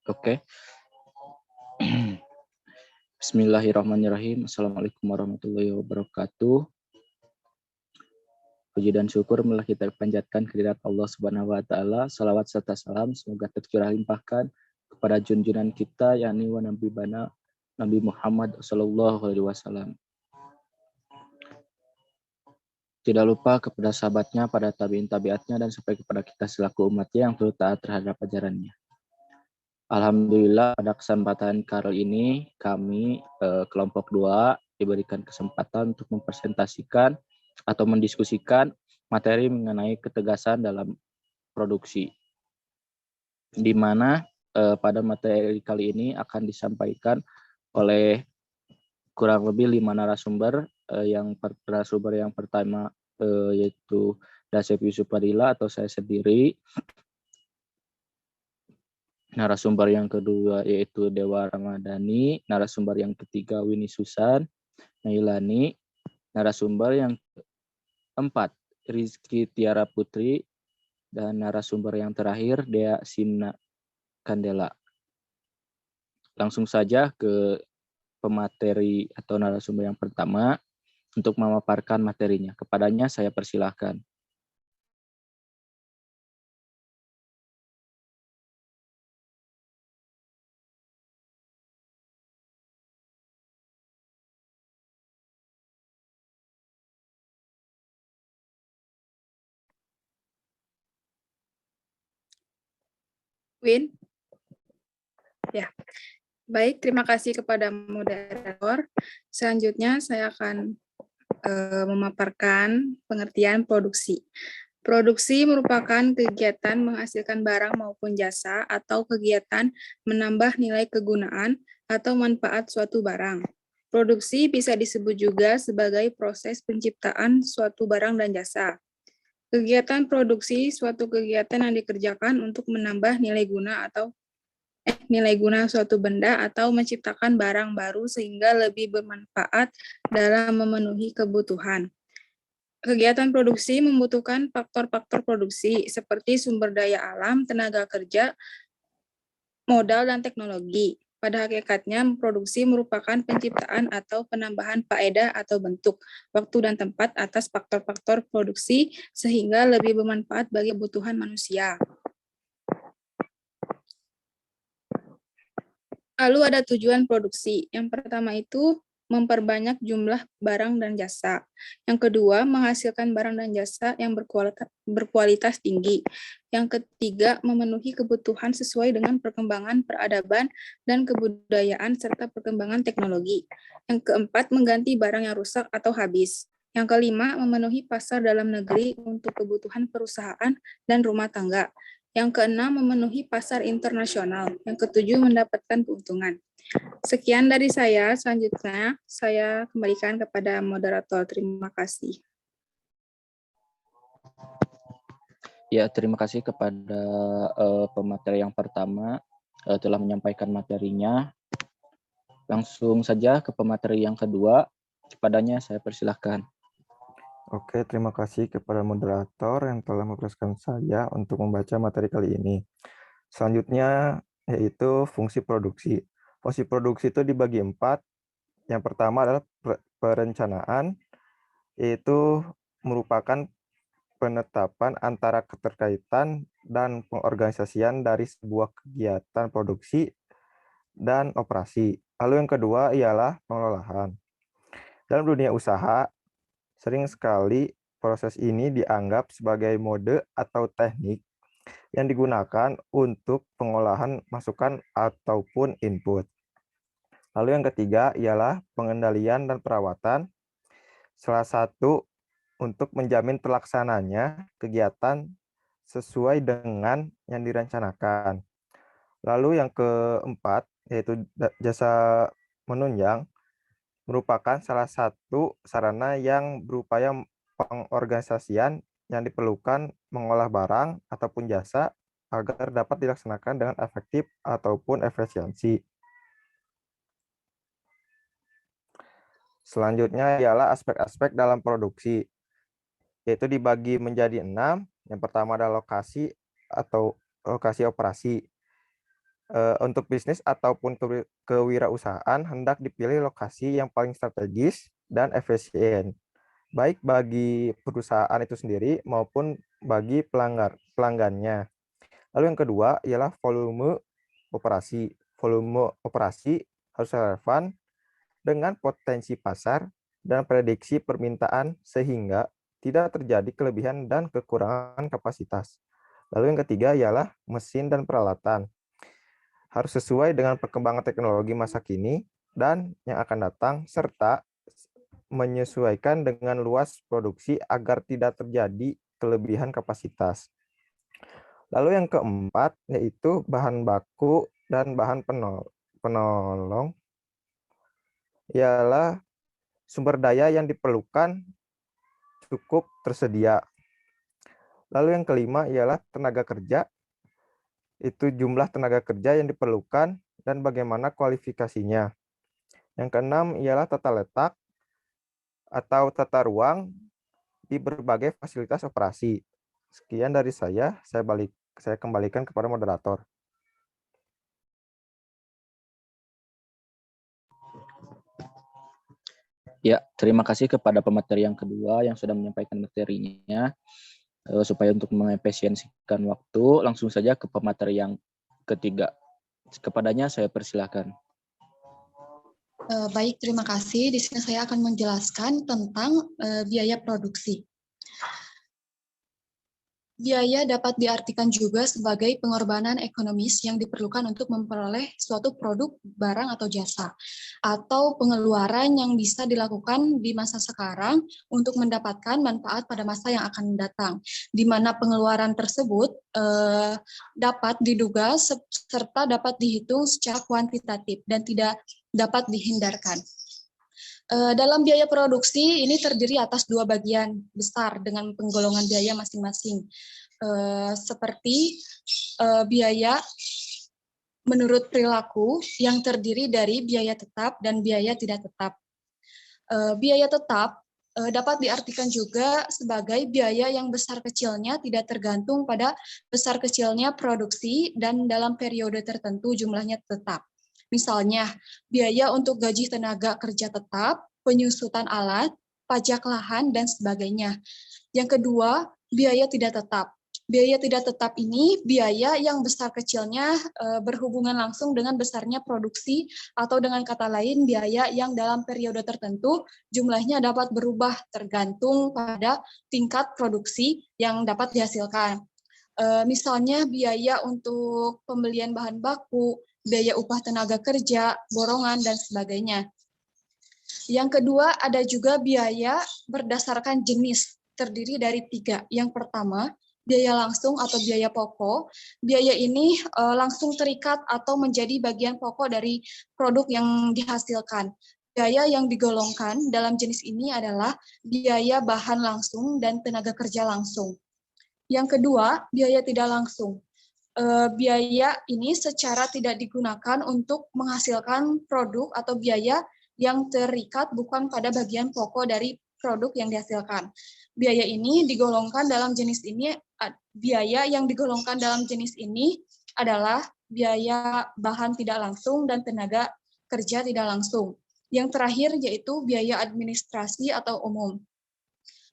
Oke. Bismillahirrahmanirrahim. Assalamualaikum warahmatullahi wabarakatuh. Puji dan syukur malah kita panjatkan kehadirat Allah Subhanahu wa taala. Salawat serta salam semoga tercurah limpahkan kepada junjungan kita yakni wa nabi bana Nabi Muhammad sallallahu alaihi wasallam. Tidak lupa kepada sahabatnya, pada tabiin tabiatnya, dan sampai kepada kita selaku umatnya yang turut taat terhadap ajarannya. Alhamdulillah pada kesempatan kali ini kami kelompok 2 diberikan kesempatan untuk mempresentasikan atau mendiskusikan materi mengenai ketegasan dalam produksi. Di mana pada materi kali ini akan disampaikan oleh kurang lebih 5 narasumber. Narasumber yang pertama yaitu Dasep Yusuf Fadila atau saya sendiri. Narasumber yang kedua yaitu Dewa Ramadhani, narasumber yang ketiga Winnie Susan Nailani, narasumber yang keempat Rizky Tiara Putri, dan narasumber yang terakhir Dea Simna Kandela. Langsung saja ke pemateri atau narasumber yang pertama untuk memaparkan materinya. Kepadanya saya persilahkan. Win? Ya, baik. Terima kasih kepada moderator. Selanjutnya saya akan memaparkan pengertian produksi. Produksi merupakan kegiatan menghasilkan barang maupun jasa atau kegiatan menambah nilai kegunaan atau manfaat suatu barang. Produksi bisa disebut juga sebagai proses penciptaan suatu barang dan jasa. Kegiatan produksi suatu kegiatan yang dikerjakan untuk menambah nilai guna suatu benda atau menciptakan barang baru sehingga lebih bermanfaat dalam memenuhi kebutuhan. Kegiatan produksi membutuhkan faktor-faktor produksi seperti sumber daya alam, tenaga kerja, modal, dan teknologi. Pada hakikatnya, produksi merupakan penciptaan atau penambahan faedah atau bentuk, waktu, dan tempat atas faktor-faktor produksi sehingga lebih bermanfaat bagi kebutuhan manusia. Lalu ada tujuan produksi. Yang pertama itu memperbanyak jumlah barang dan jasa. Yang kedua, menghasilkan barang dan jasa yang berkualitas tinggi. Yang ketiga, memenuhi kebutuhan sesuai dengan perkembangan peradaban dan kebudayaan serta perkembangan teknologi. Yang keempat, mengganti barang yang rusak atau habis. Yang kelima, memenuhi pasar dalam negeri untuk kebutuhan perusahaan dan rumah tangga. Yang keenam, memenuhi pasar internasional. Yang ketujuh, mendapatkan keuntungan. Sekian dari saya. Selanjutnya, saya kembalikan kepada moderator. Terima kasih. Ya, terima kasih kepada pemateri yang pertama telah menyampaikan materinya. Langsung saja ke pemateri yang kedua. Kepadanya saya persilahkan. Oke, terima kasih kepada moderator yang telah mempersilahkan saya untuk membaca materi kali ini. Selanjutnya yaitu fungsi produksi. Fungsi produksi itu dibagi 4. Yang pertama adalah perencanaan, yaitu merupakan penetapan antara keterkaitan dan pengorganisasian dari sebuah kegiatan produksi dan operasi. Lalu yang kedua ialah pengelolaan. Dalam dunia usaha, sering sekali proses ini dianggap sebagai mode atau teknik yang digunakan untuk pengolahan masukan ataupun input. Lalu yang ketiga ialah pengendalian dan perawatan. Salah satu untuk menjamin terlaksananya kegiatan sesuai dengan yang direncanakan. Lalu yang keempat yaitu jasa menunjang merupakan salah satu sarana yang berupaya pengorganisasian yang diperlukan mengolah barang ataupun jasa agar dapat dilaksanakan dengan efektif ataupun efisiensi. Selanjutnya ialah aspek-aspek dalam produksi, yaitu dibagi menjadi 6. Yang pertama adalah lokasi atau lokasi operasi. Untuk bisnis ataupun kewirausahaan hendak dipilih lokasi yang paling strategis dan efisien, baik bagi perusahaan itu sendiri maupun bagi pelanggannya. Lalu yang kedua ialah volume operasi. Volume operasi harus relevan dengan potensi pasar dan prediksi permintaan sehingga tidak terjadi kelebihan dan kekurangan kapasitas. Lalu yang ketiga ialah mesin dan peralatan. Harus sesuai dengan perkembangan teknologi masa kini dan yang akan datang, serta menyesuaikan dengan luas produksi agar tidak terjadi kelebihan kapasitas. Lalu yang keempat, yaitu bahan baku dan bahan penolong, ialah sumber daya yang diperlukan cukup tersedia. Lalu yang kelima ialah tenaga kerja, itu jumlah tenaga kerja yang diperlukan dan bagaimana kualifikasinya. Yang keenam ialah tata letak atau tata ruang di berbagai fasilitas operasi. Sekian dari saya kembalikan kepada moderator. Ya, terima kasih kepada pemateri yang kedua yang sudah menyampaikan materinya. Supaya untuk mengefisiensikan waktu, langsung saja ke pemateri yang ketiga. Kepadanya saya persilahkan. Baik, terima kasih. Di sini saya akan menjelaskan tentang biaya produksi. Biaya dapat diartikan juga sebagai pengorbanan ekonomis yang diperlukan untuk memperoleh suatu produk, barang, atau jasa, atau pengeluaran yang bisa dilakukan di masa sekarang untuk mendapatkan manfaat pada masa yang akan datang, di mana pengeluaran tersebut dapat diduga serta dapat dihitung secara kuantitatif dan tidak dapat dihindarkan. Dalam biaya produksi ini terdiri atas dua bagian besar dengan penggolongan biaya masing-masing, seperti biaya menurut perilaku yang terdiri dari biaya tetap dan biaya tidak tetap. Biaya tetap dapat diartikan juga sebagai biaya yang besar kecilnya tidak tergantung pada besar kecilnya produksi dan dalam periode tertentu jumlahnya tetap. Misalnya, biaya untuk gaji tenaga kerja tetap, penyusutan alat, pajak lahan, dan sebagainya. Yang kedua, biaya tidak tetap. Biaya tidak tetap ini biaya yang besar kecilnya berhubungan langsung dengan besarnya produksi, atau dengan kata lain biaya yang dalam periode tertentu jumlahnya dapat berubah tergantung pada tingkat produksi yang dapat dihasilkan. Misalnya biaya untuk pembelian bahan baku, biaya upah tenaga kerja, borongan, dan sebagainya. Yang kedua, ada juga biaya berdasarkan jenis, terdiri dari 3. Yang pertama, biaya langsung atau biaya pokok. Biaya ini langsung terikat atau menjadi bagian pokok dari produk yang dihasilkan. Biaya yang digolongkan dalam jenis ini adalah biaya bahan langsung dan tenaga kerja langsung. Yang kedua, biaya tidak langsung. Biaya ini secara tidak digunakan untuk menghasilkan produk atau biaya yang terikat bukan pada bagian pokok dari produk yang dihasilkan. Biaya ini digolongkan dalam jenis ini, biaya yang digolongkan dalam jenis ini adalah biaya bahan tidak langsung dan tenaga kerja tidak langsung. Yang terakhir yaitu biaya administrasi atau umum.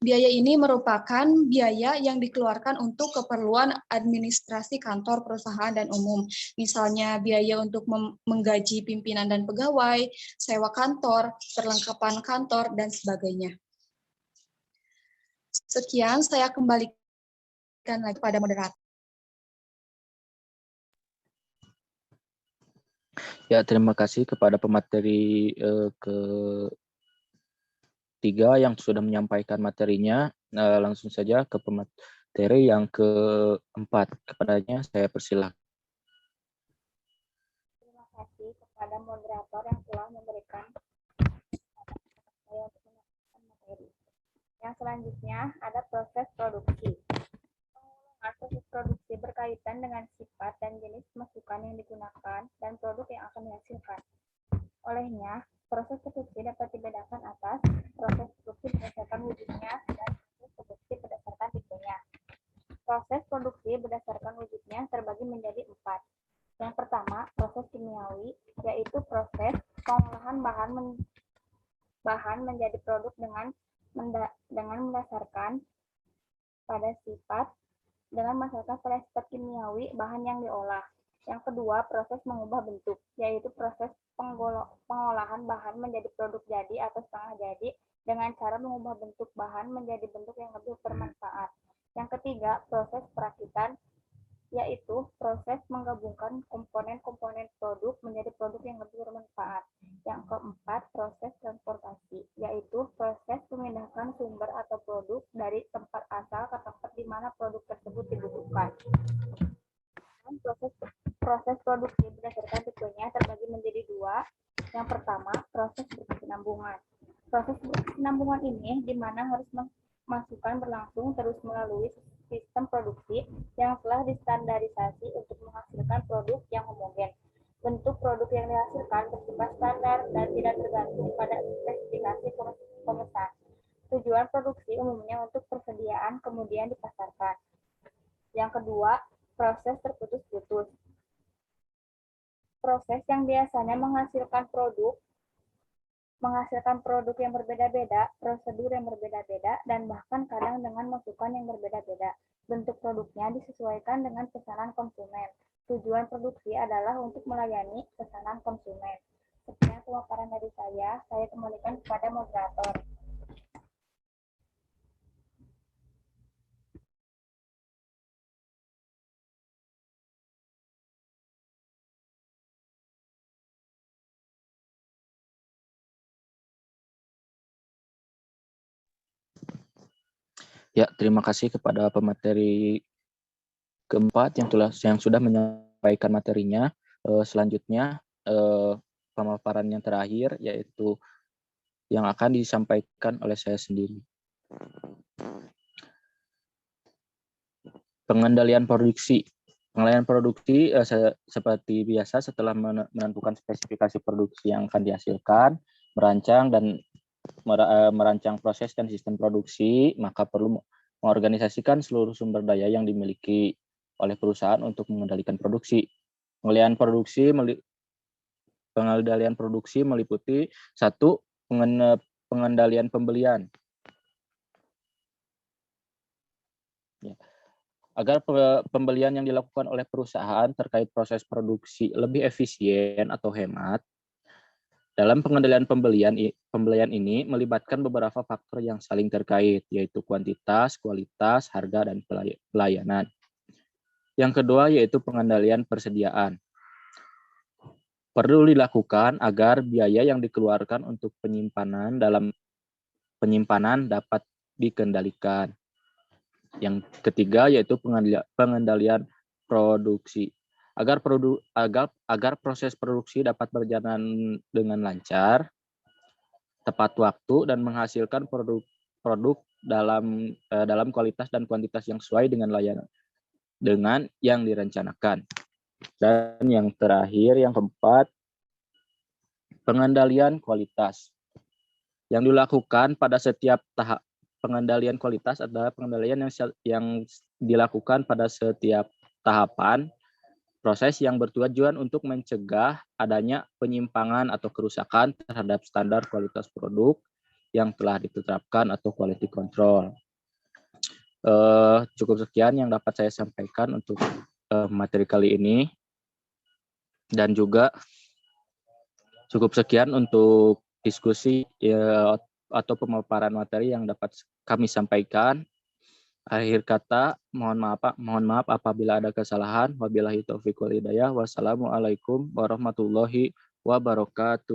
Biaya ini merupakan biaya yang dikeluarkan untuk keperluan administrasi kantor, perusahaan, dan umum. Misalnya biaya untuk menggaji pimpinan dan pegawai, sewa kantor, perlengkapan kantor, dan sebagainya. Sekian, saya kembalikan lagi pada moderator. Ya, terima kasih kepada pemateri ketiga yang sudah menyampaikan materinya. Langsung saja ke pemateri yang keempat. Kepadanya saya persilahkan. Terima kasih kepada moderator yang telah memberikan saya untuk menyampaikan materi. Yang selanjutnya ada proses produksi. Proses produksi berkaitan dengan sifat dan jenis masukan yang digunakan dan produk yang akan dihasilkan. Olehnya, proses produksi dapat dibedakan atas proses produksi berdasarkan wujudnya dan proses produksi berdasarkan tipenya. Proses produksi berdasarkan wujudnya terbagi menjadi 4. Yang pertama, proses kimiawi, yaitu proses pengolahan bahan menjadi produk dengan mendasarkan pada sifat kimiawi bahan yang diolah. Yang kedua, proses mengubah bentuk, yaitu proses pengolahan bahan menjadi produk jadi atau setengah jadi dengan cara mengubah bentuk bahan menjadi bentuk yang lebih bermanfaat. Yang ketiga, proses perakitan, yaitu proses menggabungkan komponen-komponen produk menjadi produk yang lebih bermanfaat. Yang keempat, proses transportasi, yaitu proses memindahkan sumber atau produk dari tempat asal ke tempat di mana produk tersebut dibutuhkan. Dan proses produksi berdasarkan tipenya terbagi menjadi dua. Yang pertama, proses berkesinambungan. Proses berkesinambungan ini di mana harus masukan berlangsung terus melalui sistem produksi yang telah distandarisasi untuk menghasilkan produk yang homogen. Bentuk produk yang dihasilkan bersifat standar dan tidak tergantung pada spesifikasi pemesan. Tujuan produksi umumnya untuk persediaan kemudian dipasarkan. Yang kedua, proses terputus-putus. Proses yang biasanya menghasilkan produk yang berbeda-beda, prosedur yang berbeda-beda, dan bahkan kadang dengan masukan yang berbeda-beda. Bentuk produknya disesuaikan dengan pesanan konsumen. Tujuan produksi adalah untuk melayani pesanan konsumen. Sekian pemaparan dari saya kembalikan kepada moderator. Ya, terima kasih kepada pemateri keempat yang sudah menyampaikan materinya. Selanjutnya pemaparan yang terakhir yaitu yang akan disampaikan oleh saya sendiri. Pengendalian produksi. Pengendalian produksi seperti biasa setelah menentukan spesifikasi produksi yang akan dihasilkan, merancang proses dan sistem produksi, maka perlu mengorganisasikan seluruh sumber daya yang dimiliki oleh perusahaan untuk mengendalikan produksi. Pengendalian produksi meliputi 1. Pengendalian pembelian. Ya. Agar pembelian yang dilakukan oleh perusahaan terkait proses produksi lebih efisien atau hemat, dalam pengendalian pembelian ini melibatkan beberapa faktor yang saling terkait, yaitu kuantitas, kualitas, harga, dan pelayanan. Yang kedua yaitu pengendalian persediaan. Perlu dilakukan agar biaya yang dikeluarkan untuk penyimpanan dapat dikendalikan. Yang ketiga yaitu pengendalian produksi. Agar proses produksi dapat berjalan dengan lancar, tepat waktu, dan menghasilkan produk dalam kualitas dan kuantitas yang sesuai dengan yang direncanakan. Dan yang terakhir, yang keempat, pengendalian kualitas. Yang dilakukan pada setiap tahap pengendalian kualitas adalah pengendalian yang dilakukan pada setiap tahapan proses yang bertujuan untuk mencegah adanya penyimpangan atau kerusakan terhadap standar kualitas produk yang telah ditetapkan atau quality control. Cukup sekian yang dapat saya sampaikan untuk materi kali ini, dan juga cukup sekian untuk diskusi atau pemaparan materi yang dapat kami sampaikan. Akhir kata, mohon maaf apabila ada kesalahan. Wabillahi taufiq wal hidayah. Wassalamualaikum warahmatullahi wabarakatuh.